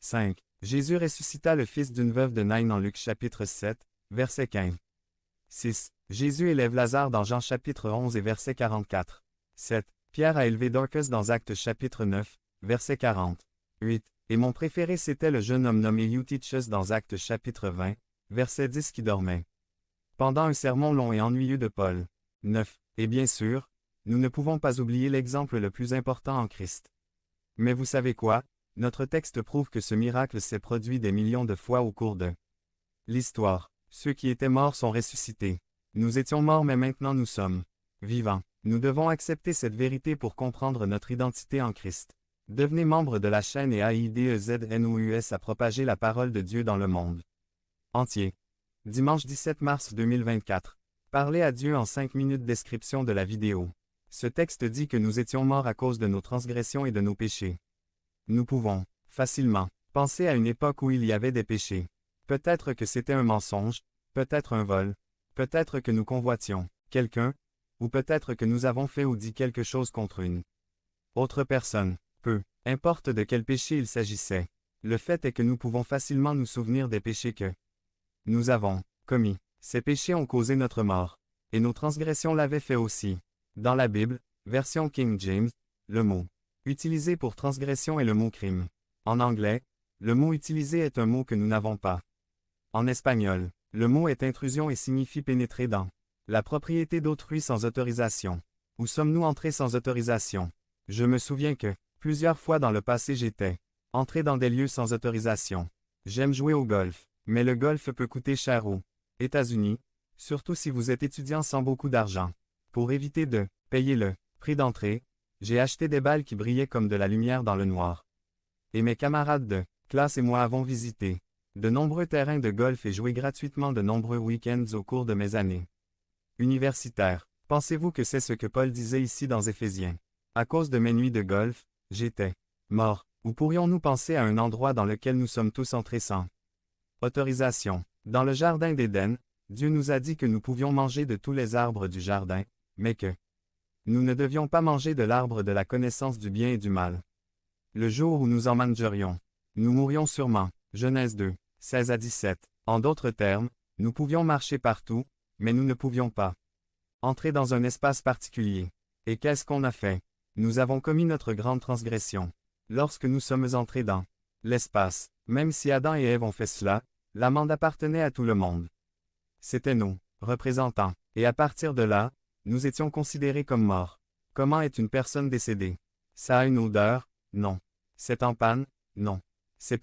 5. Jésus ressuscita le fils d'une veuve de Naïn en Luc chapitre 7, verset 15. 6. Jésus élève Lazare dans Jean chapitre 11 et verset 44. 7. Pierre a élevé Dorcas dans Actes chapitre 9, verset 40. 8. Et mon préféré c'était le jeune homme nommé Eutychus dans Actes chapitre 20, verset 10 qui dormait pendant un sermon long et ennuyeux de Paul. 9. Et bien sûr, nous ne pouvons pas oublier l'exemple le plus important en Christ. Mais vous savez quoi? Notre texte prouve que ce miracle s'est produit des millions de fois au cours de l'histoire. Ceux qui étaient morts sont ressuscités. Nous étions morts mais maintenant nous sommes vivants. Nous devons accepter cette vérité pour comprendre notre identité en Christ. Devenez membre de la chaîne et AIDEZNOUS à propager la parole de Dieu dans le monde entier. Dimanche 17 mars 2024. Parlez à Dieu en 5 minutes. Description de la vidéo. Ce texte dit que nous étions morts à cause de nos transgressions et de nos péchés. Nous pouvons, facilement, penser à une époque où il y avait des péchés. Peut-être que c'était un mensonge, peut-être un vol, peut-être que nous convoitions quelqu'un, ou peut-être que nous avons fait ou dit quelque chose contre une autre personne. Peu importe de quel péché il s'agissait. Le fait est que nous pouvons facilement nous souvenir des péchés que nous avons commis. Ces péchés ont causé notre mort. Et nos transgressions l'avaient fait aussi. Dans la Bible, version King James, le mot utilisé pour transgression est le mot crime. En anglais, le mot utilisé est un mot que nous n'avons pas. En espagnol, le mot est intrusion et signifie pénétrer dans la propriété d'autrui sans autorisation. Où sommes-nous entrés sans autorisation? Je me souviens que, plusieurs fois dans le passé j'étais entré dans des lieux sans autorisation. J'aime jouer au golf, mais le golf peut coûter cher aux États-Unis, surtout si vous êtes étudiant sans beaucoup d'argent. Pour éviter de payer le prix d'entrée, j'ai acheté des balles qui brillaient comme de la lumière dans le noir. Et mes camarades de classe et moi avons visité de nombreux terrains de golf et joué gratuitement de nombreux week-ends au cours de mes années universitaires. Pensez-vous que c'est ce que Paul disait ici dans Éphésiens? À cause de mes nuits de golf, j'étais mort. Ou pourrions-nous penser à un endroit dans lequel nous sommes tous entrés sans autorisation? Dans le jardin d'Éden, Dieu nous a dit que nous pouvions manger de tous les arbres du jardin, mais que nous ne devions pas manger de l'arbre de la connaissance du bien et du mal. Le jour où nous en mangerions, nous mourrions sûrement. Genèse 2, 16 à 17. En d'autres termes, nous pouvions marcher partout, mais nous ne pouvions pas entrer dans un espace particulier. Et qu'est-ce qu'on a fait? Nous avons commis notre grande transgression. Lorsque nous sommes entrés dans l'espace, même si Adam et Ève ont fait cela, l'amende appartenait à tout le monde. C'était nos représentants. Et à partir de là, nous étions considérés comme morts. Comment est une personne décédée? Ça a une odeur? Non. C'est en panne? Non. C'est